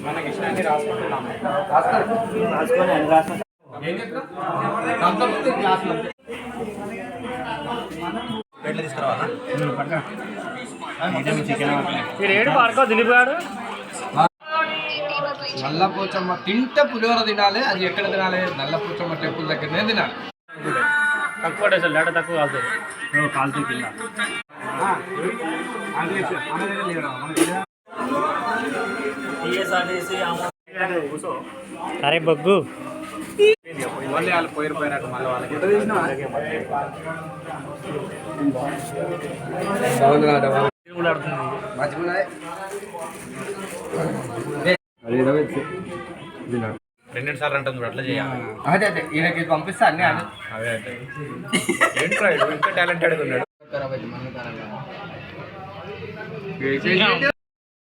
మనకి ఇష్టాన్ని రాసుకుంటున్నాము. నల్ల పోచమ్మ తింటే పులిహోర తినాలి. అది ఎక్కడ తినాలి? నల్ల పోచమ్మ టెంపుల్ దగ్గరనే తినాలి. తక్కువ లేట తక్కువ కాలుతుంది కాలుతుంది కింద. అరే బొగ్గు మళ్ళీ వాళ్ళు పోయినట్టు మళ్ళీ వాళ్ళకి రెండు సార్లు అంటుంది అట్లా చేయాలి. అదే అదే ఈయనకి పంపిస్తా అన్నీ అని. అదే అదే ఏంట్రా ఇంకా టాలెంటెడ్గా ఉన్నాడు.